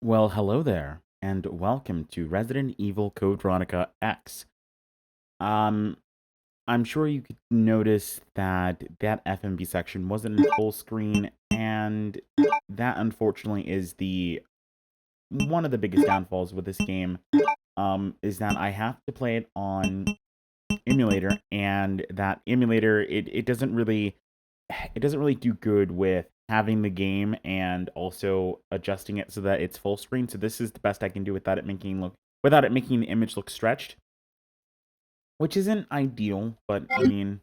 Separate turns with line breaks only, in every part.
Well, hello there, and welcome to Resident Evil Code Veronica X. Um, I'm sure you could notice that FMV section wasn't in full screen, and that unfortunately is the one of the biggest downfalls with this game. Is that I have to play it on emulator, and that emulator it doesn't really do good with having the game and also adjusting it so that it's full screen. So this is the best I can do without it making the image look stretched, which isn't ideal, but I mean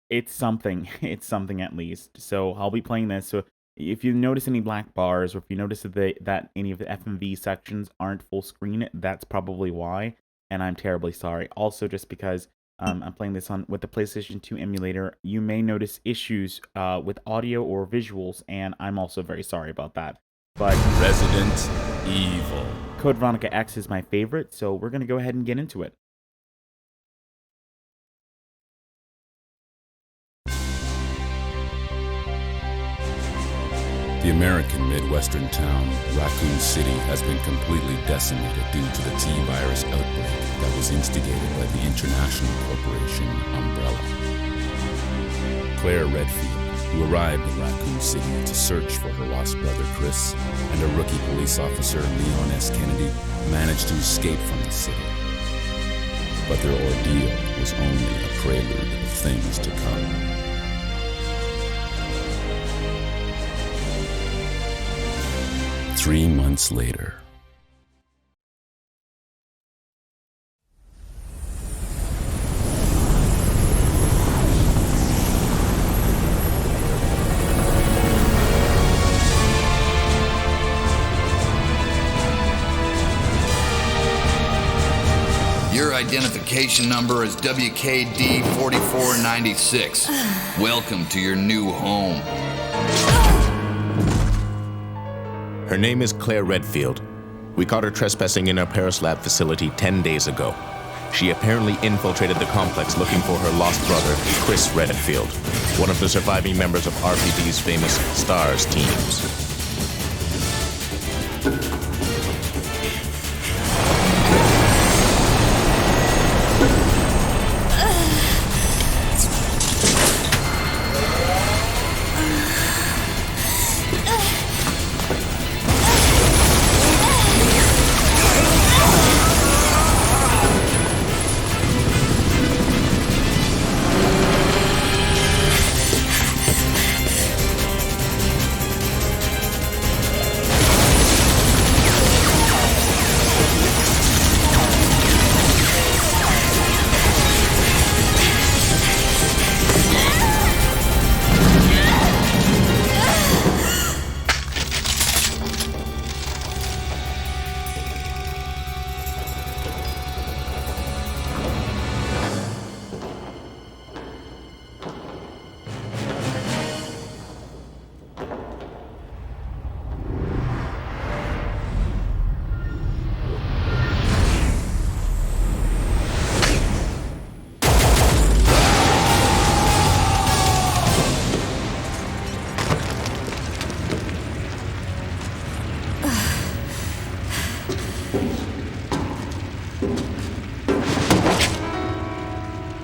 it's something. It's something at least. So I'll be playing this. So if you notice any black bars, or if you notice that any of the FMV sections aren't full screen, that's probably why, and I'm terribly sorry. Also, just because I'm playing this on with the PlayStation 2 emulator, you may notice issues with audio or visuals, and I'm also very sorry about that. But
Resident Evil.
Code Veronica X is my favorite, so we're gonna go ahead and get into it.
The American Midwestern town, Raccoon City, has been completely decimated due to the T-virus outbreak that was instigated by the international corporation Umbrella. Claire Redfield, who arrived in Raccoon City to search for her lost brother Chris, and a rookie police officer, Leon S. Kennedy, managed to escape from the city. But their ordeal was only a prelude of things to come. 3 months later.
Your identification number is WKD 4496. Welcome to your new home.
Her name is Claire Redfield. We caught her trespassing in our Paris lab facility 10 days ago. She apparently infiltrated the complex looking for her lost brother, Chris Redfield, one of the surviving members of RPD's famous STARS teams.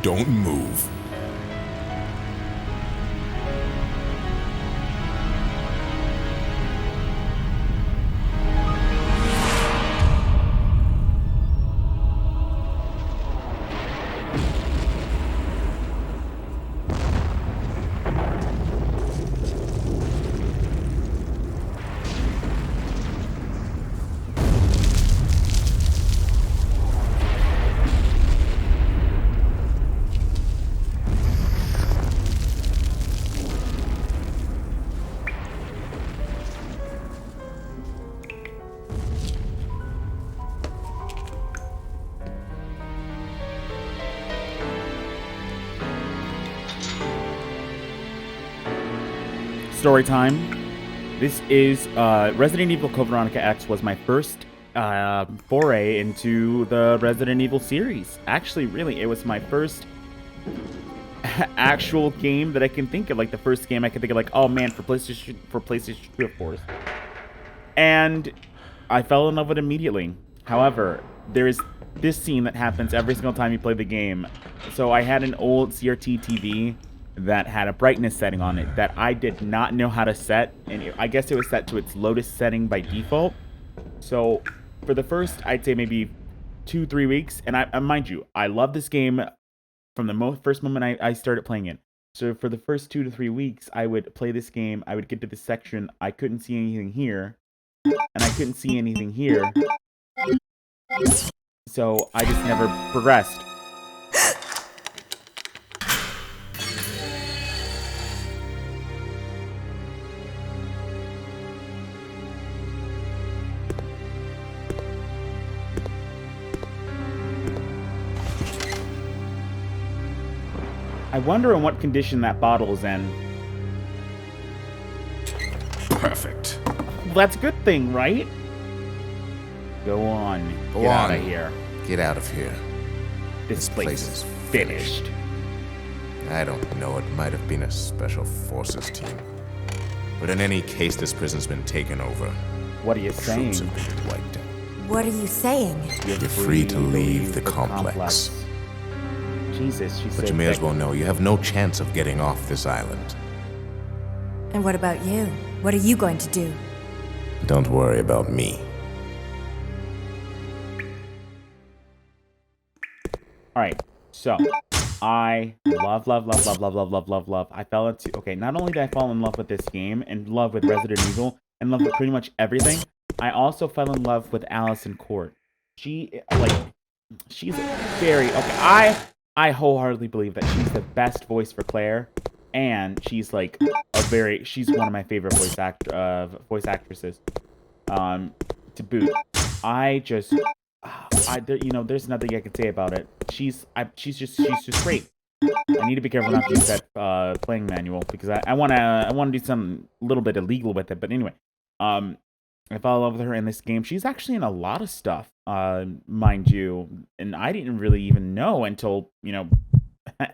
Don't move.
Story time. This is Resident Evil Code Veronica X was my first foray into the Resident Evil series. Actually, really, it was my first actual game that I can think of. Like the first game I can think of, like, oh man, for PlayStation 2, of course. And I fell in love with it immediately. However, there is this scene that happens every single time you play the game. So I had an old CRT TV that had a brightness setting on it that I did not know how to set, and I guess it was set to its lowest setting by default. So for the first, I'd say maybe 2-3 weeks, and I mind you, I love this game from the first moment I started playing it. So for the first 2 to 3 weeks, I would play this game. I would get to this section. I couldn't see anything here, and I couldn't see anything here. So I just never progressed. I wonder in what condition that bottle is in.
Perfect.
That's a good thing, right? Go on.
Go
Get
on.
out of here.
Get out of here.
This place is finished.
I don't know, it might have been a special forces team. But in any case, this prison's been taken over.
What are you saying?
Troops have been wiped out.
What are you saying?
You're
free to leave the complex.
Jesus, she's so
But you may as
thick.
well know you have no chance of getting off this island.
And what about you? What are you going to do?
Don't worry about me.
All right, so I love. I fell into, okay, not only did I fall in love with this game, in love with Resident Evil, in love with pretty much everything, I also fell in love with Allison Court. She's very, okay, I wholeheartedly believe that she's the best voice for Claire, and she's like she's one of my favorite voice actresses, to boot. There's nothing I can say about it. She's just great. I need to be careful not to use that playing manual because I wanna do some little bit illegal with it. But anyway, I fell in love with her in this game. She's actually in a lot of stuff, mind you, and I didn't really even know until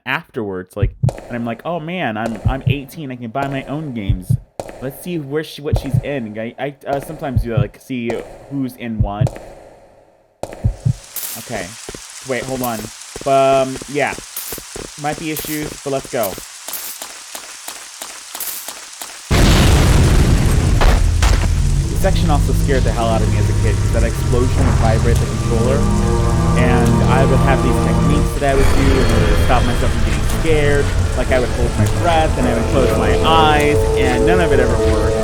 afterwards. Like, and I'm like, oh man, I'm 18. I can buy my own games. Let's see what she's in. I sometimes do that, like see who's in what. Okay, wait, hold on. Yeah, might be issues, but let's go. The section also scared the hell out of me as a kid because that explosion would vibrate the controller, and I would have these techniques that I would do in order to stop myself from getting scared. Like I would hold my breath and I would close my eyes, and none of it ever worked.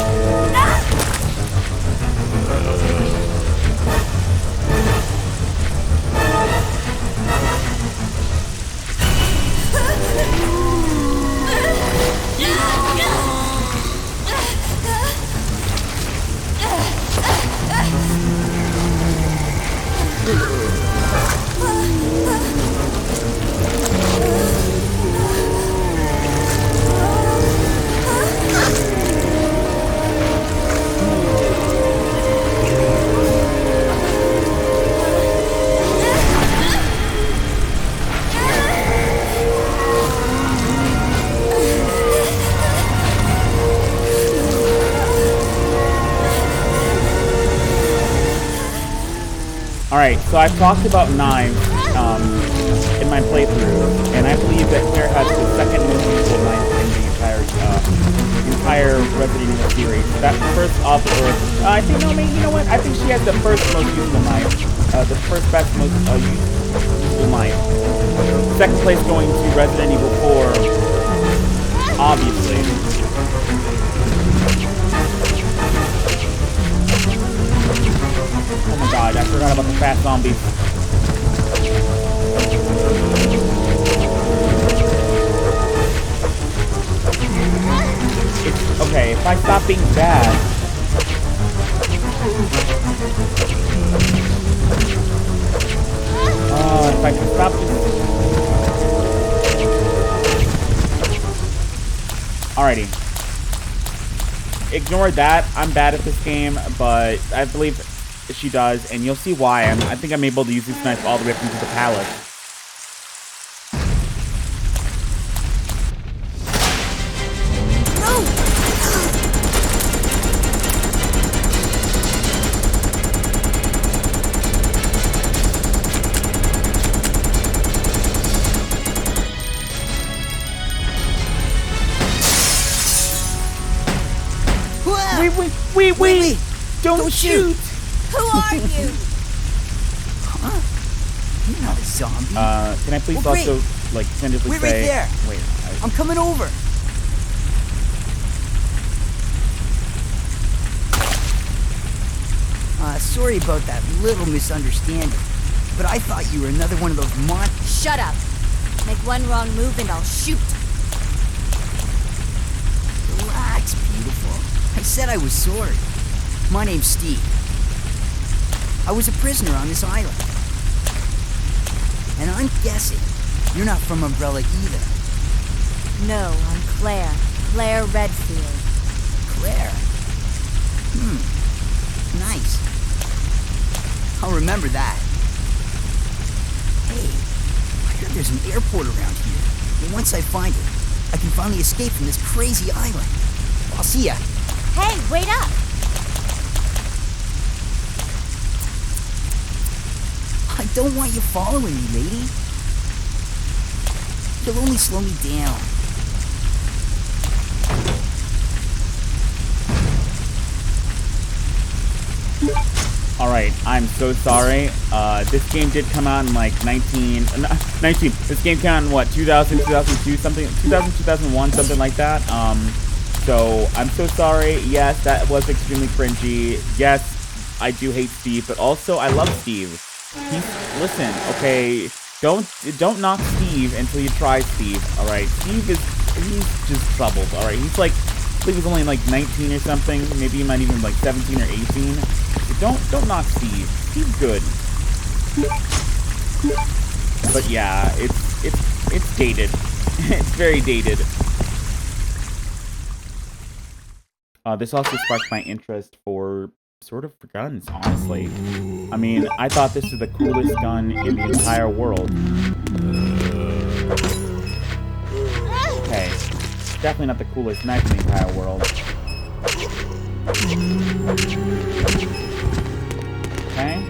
Alright, so I've talked about knives in my playthrough, and I believe that Claire has the second most useful knife in the entire Resident Evil series. That first off the Earth, I think, no, maybe, you know what? I think she has the first most useful knife. The first best most useful knife. Second place going to Resident Evil 4, obviously. Oh my god, I forgot about the fat zombies. Okay, if I stop being bad... if I can stop Alrighty. Ignore that. I'm bad at this game, but I believe she does, and you'll see why. I think I'm able to use this knife all the way up into the palace.
Wait! Don't shoot!
Who are you?
Huh? You're not a zombie.
Can I please
Well,
also, like, tentatively
Wait
say...
right there.
Wait,
I'm coming over. Sorry about that little misunderstanding, but I thought you were another one of those
Shut up. Make one wrong move and I'll shoot.
Relax, beautiful. I said I was sorry. My name's Steve. I was a prisoner on this island. And I'm guessing you're not from Umbrella either.
No, I'm Claire. Claire Redfield.
Claire? Nice. I'll remember that. Hey, I heard there's an airport around here. And once I find it, I can finally escape from this crazy island. I'll see ya.
Hey, wait up!
I don't want you following me, lady. You'll only slow me down.
Alright, I'm so sorry. This game did come out in like 19. This game came out in what, 2000, 2002, something, 2000, 2001, something like that. So I'm so sorry. Yes, that was extremely cringy. Yes, I do hate Steve, but also I love Steve. Listen, okay, don't knock Steve until you try Steve. Alright, he's just troubled. Alright, he's like, I think he was only like 19 or something. Maybe he might even be like 17 or 18. Don't knock Steve. Steve's good. But yeah, it's dated. It's very dated. This also sparked my interest for sort of for guns, honestly. I mean, I thought this was the coolest gun in the entire world. Okay. Definitely not the coolest knife in the entire world. Okay.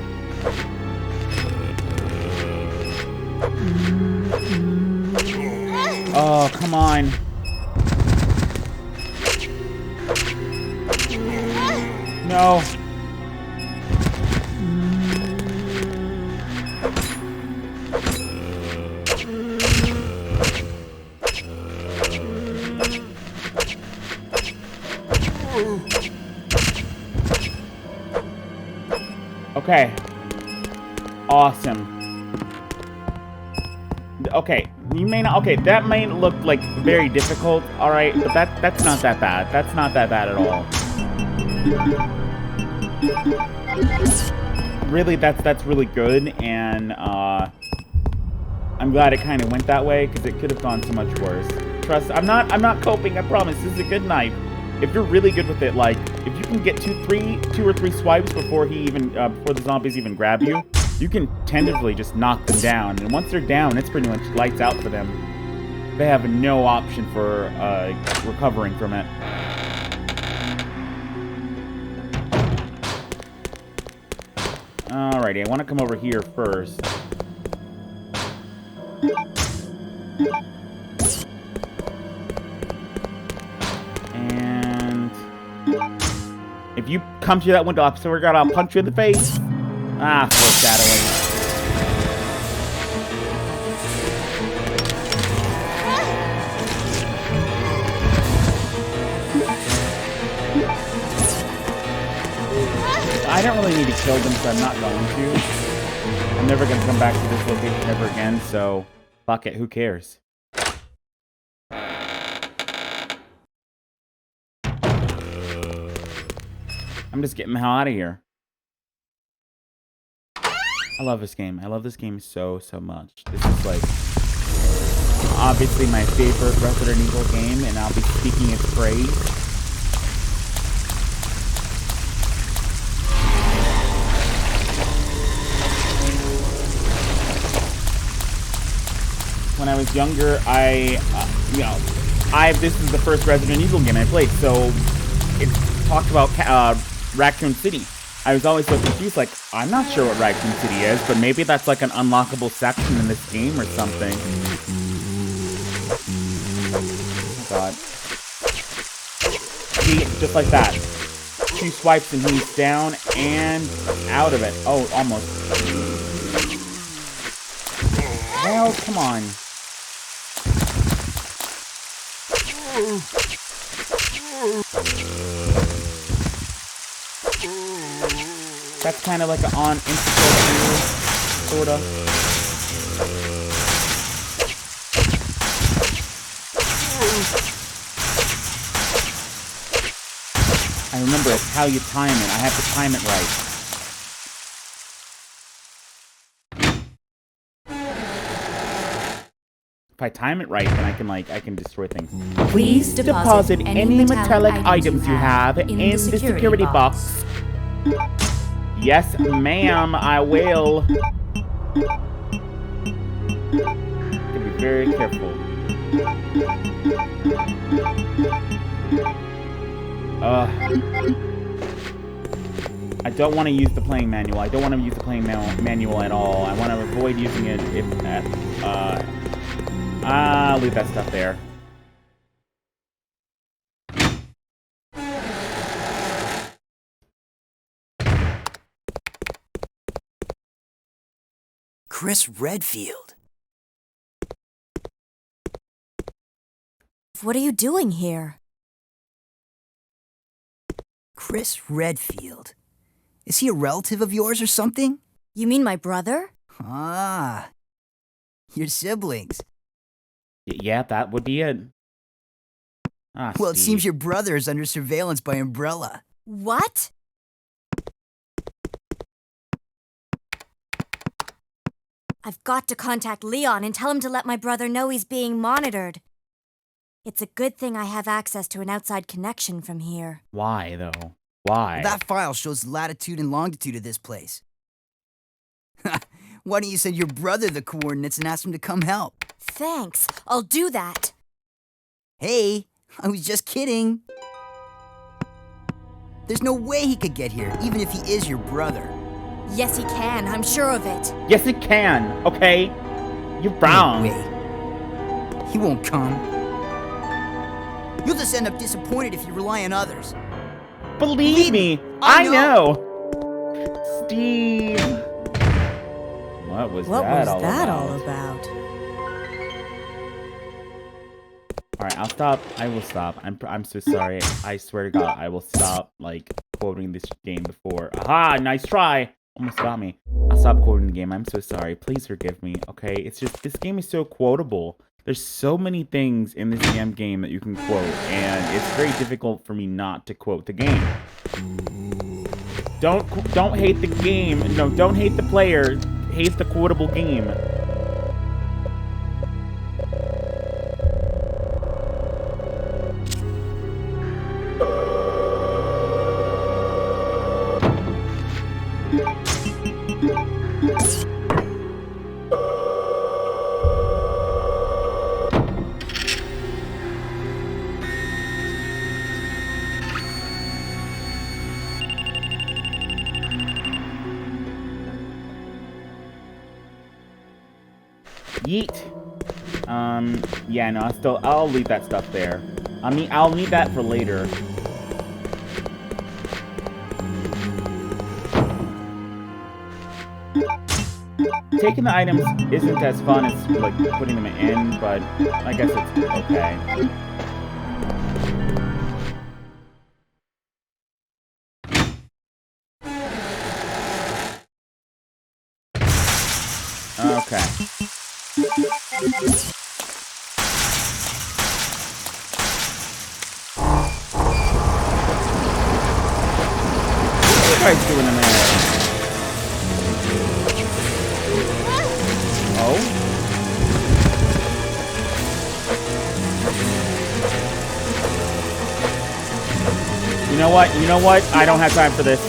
Oh, come on. No. Okay. Awesome. Okay, you may not. Okay, that may look like very difficult. All right, but that's not that bad. That's not that bad at all. Really, that's really good, and I'm glad it kind of went that way because it could have gone so much worse. Trust, I'm not coping. I promise. This is a good knife. If you're really good with it, like if you can get two or three swipes before before the zombies even grab you, you can tentatively just knock them down. And once they're down, it's pretty much lights out for them. They have no option for recovering from it. Alrighty, I want to come over here first. And if you come through that window, officer, I'll punch you in the face. Ah, foreshadowing. I don't really need to kill them, so I'm not going to. I'm never going to come back to this location ever again, so fuck it, who cares? I'm just getting the hell out of here. I love this game. I love this game so much. This is like obviously my favorite Resident Evil game, and I'll be speaking its praise. When I was younger, this is the first Resident Evil game I played, so it talked about Raccoon City. I was always so confused, like, I'm not sure what Raccoon City is, but maybe that's like an unlockable section in this game or something. Oh, God. See, just like that. 2 swipes and he's down and out of it. Oh, almost. Hell, come on. That's kind of like an on insta sort of. I remember it's how you time it. I have to time it right. If I time it right, then I can destroy things.
Please deposit any metallic items you have in the security box.
Yes, ma'am, I will. Gotta be very careful. I don't want to use the playing manual. I don't want to use the playing manual at all. I want to avoid using it if I'll leave that stuff there.
Chris Redfield.
What are you doing here?
Chris Redfield. Is he a relative of yours or something?
You mean my brother?
Ah, your siblings.
Yeah, that would be it. Ah,
Well, it
Steve.
seems your brother is under surveillance by Umbrella.
What? I've got to contact Leon and tell him to let my brother know he's being monitored. It's a good thing I have access to an outside connection from here.
Why, though? Why?
That file shows the latitude and longitude of this place. Why don't you send your brother the coordinates and ask him to come help?
Thanks, I'll do that.
Hey, I was just kidding. There's no way he could get here, even if he is your brother.
Yes, he can, I'm sure of it.
Yes, it can, okay? You're brown.
No way. He won't come. You'll just end up disappointed if you rely on others.
Believe me,
I
I know. Steve. What was that all about? Alright, I'll stop. I will stop. I'm so sorry. I swear to God, I will stop, like, quoting this game before. Aha! Nice try! Almost got me. I'll stop quoting the game. I'm so sorry. Please forgive me, okay? It's just, this game is so quotable. There's so many things in this damn game that you can quote, and it's very difficult for me not to quote the game. Don't hate the game. No, don't hate the player. Hate the quotable game. Yeet. Yeah, no, I'll leave that stuff there. I mean, I'll need that for later. Taking the items isn't as fun as, like, putting them in, but I guess it's okay. Okay. What are you guys doing in there? Oh? You know what? You know what? I don't have time for this.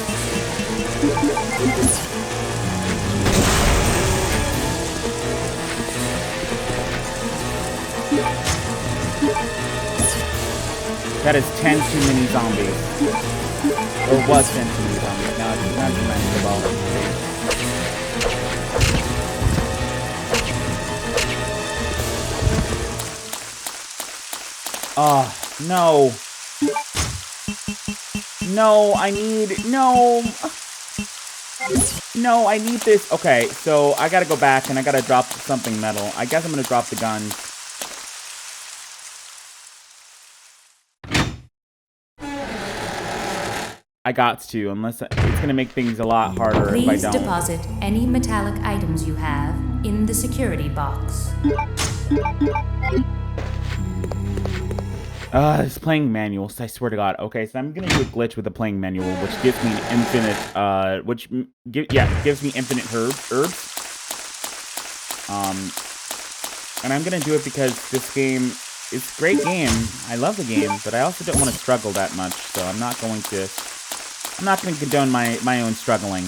That is 10 too many zombies. Or was 10 too many zombies. Now it's not too many. Oh, no. No, I need... No! No, I need this. Okay, so I gotta go back and I gotta drop something metal. I guess I'm gonna drop the guns. I got to, unless it's gonna make things a lot harder if I
Please
don't.
deposit any metallic items you have in the security box.
It's playing manuals, I swear to God. Okay, so I'm gonna do a glitch with the playing manual, which gives me an infinite, gives me infinite herbs. And I'm gonna do it because this game is a great game. I love the game, but I also don't want to struggle that much, so I'm not going to condone my own struggling.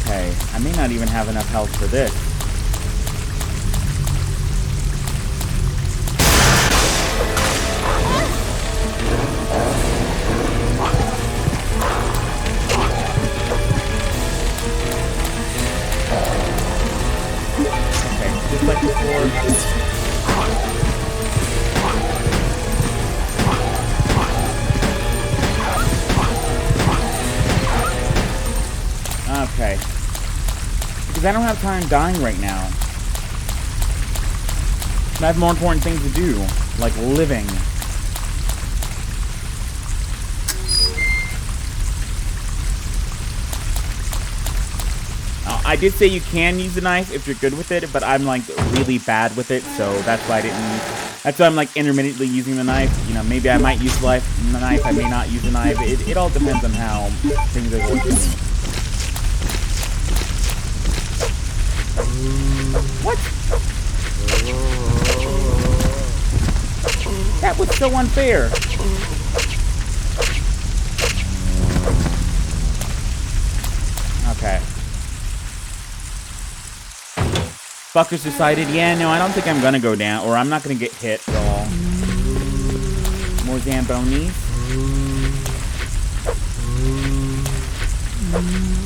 Okay, I may not even have enough health for this. Okay, just like before. Okay. Because I don't have time dying right now. I have more important things to do, like living. I did say you can use a knife if you're good with it, but I'm like really bad with it, so that's why I didn't use. That's why I'm like intermittently using the knife. You know, maybe I might use the knife, I may not use the knife. It all depends on how things are working. What? That was so unfair. Okay. Fuckers decided, yeah, no, I don't think I'm gonna go down, or I'm not gonna get hit at all. More Zambonis.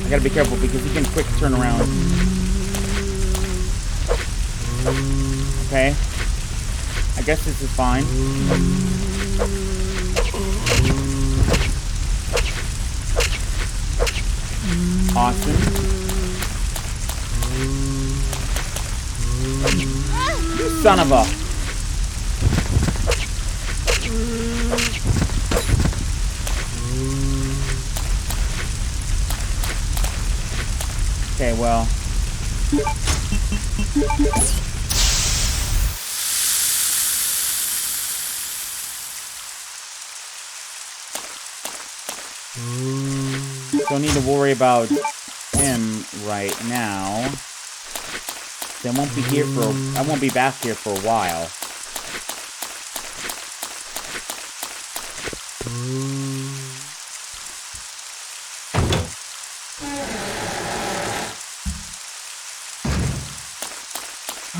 I gotta be careful because he can quick turn around. Okay. I guess this is fine. Awesome. You son of a... Okay, well... Don't need to worry about him right now. I won't be here for. I won't be back here for a while.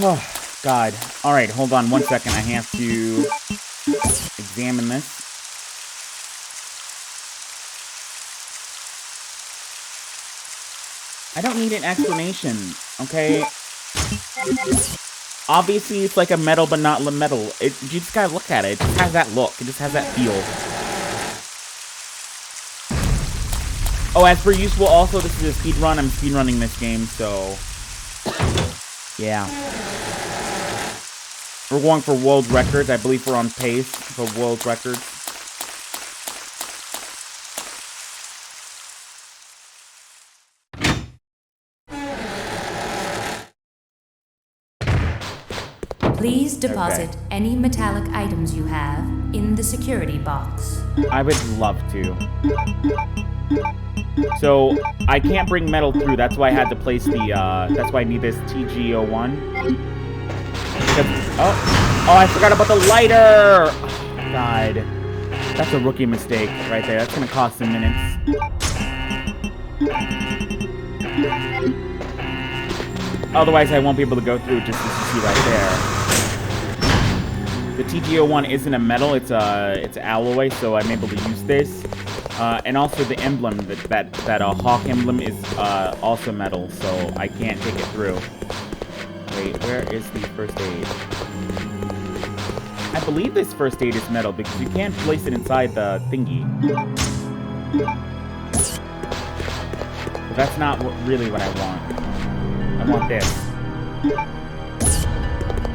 Oh God! All right, hold on one second. I have to examine this. I don't need an explanation, okay? Obviously, it's like a metal, but not metal. You just gotta look at it. It just has that look. It just has that feel. Oh, as per usual, also, this is a speed run. I'm speedrunning this game, so... Yeah. We're going for world records. I believe we're on pace for world records.
Please deposit any metallic items you have in the security box.
I would love to. So, I can't bring metal through. That's why I had to place the, that's why I need this TG01. Oh, I forgot about the lighter! Oh, God. That's a rookie mistake right there. That's gonna cost some minutes. Otherwise, I won't be able to go through just as you see right there. The TG01 isn't a metal, it's alloy, so I'm able to use this. And also the emblem, that hawk emblem is also metal, so I can't take it through. Wait, where is the first aid? I believe this first aid is metal because you can't place it inside the thingy. But that's not really what I want. I want this.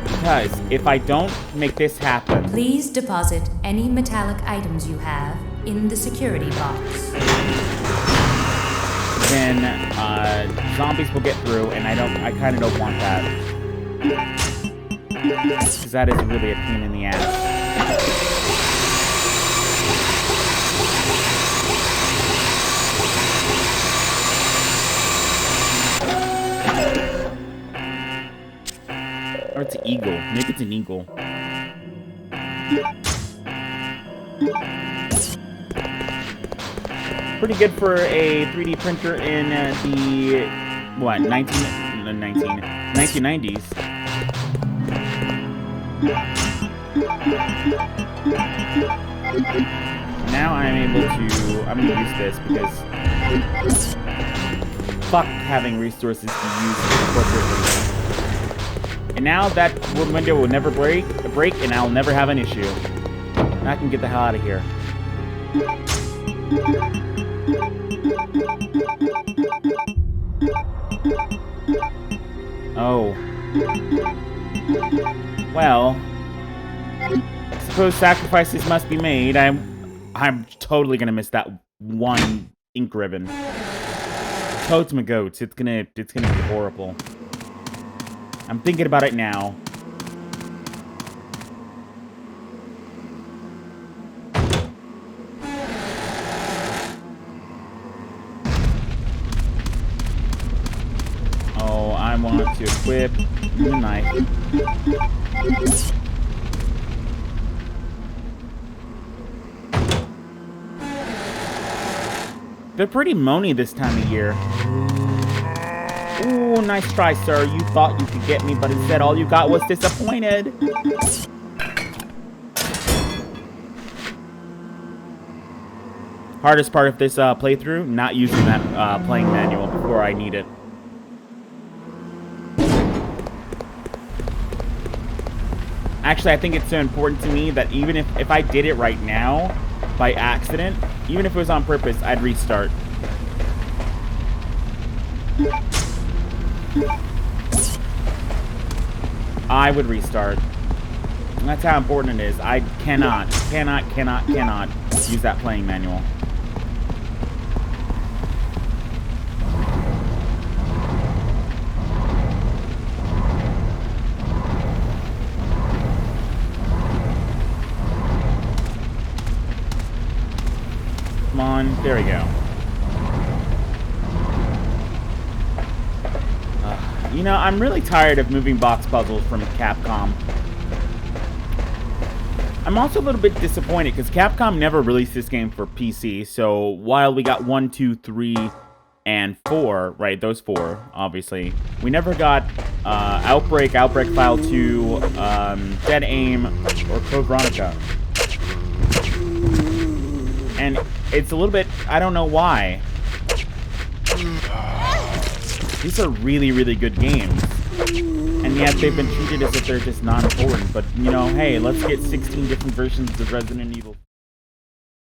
Because if I don't make this happen...
Please deposit any metallic items you have in the security box.
Then zombies will get through, and I kind of don't want that. Because that is really a pain in the ass. Or it's an eagle. Maybe it's an eagle. Pretty good for a 3D printer in the, what, 1990s. Now I'm going to use this because fuck having resources to use appropriately. And now that window will never break, and I'll never have an issue. And I can get the hell out of here. Oh. Well, I suppose sacrifices must be made. I'm totally gonna miss that one ink ribbon. Toads my goats. It's gonna be horrible. I'm thinking about it now. Oh, I want to equip the knife. They're pretty moany this time of year. Ooh, nice try, sir. You thought you could get me, but instead all you got was disappointed. Hardest part of this playthrough, not using that playing manual before I need it. Actually, I think it's so important to me that even if I did it right now, by accident, even if it was on purpose, I'd restart. I would restart. And that's how important it is. I cannot use that playing manual. Come on, there we go. You know, I'm really tired of moving box puzzles from Capcom. I'm also a little bit disappointed because Capcom never released this game for PC. So while we got 1, 2, 3, and 4, right, those 4, obviously, we never got Outbreak File 2, Dead Aim, or Code Veronica. And it's a little bit, I don't know why. These are really, really good games. And yet they've been treated as if they're just non-important. But, you know, hey, let's get 16 different versions of Resident Evil.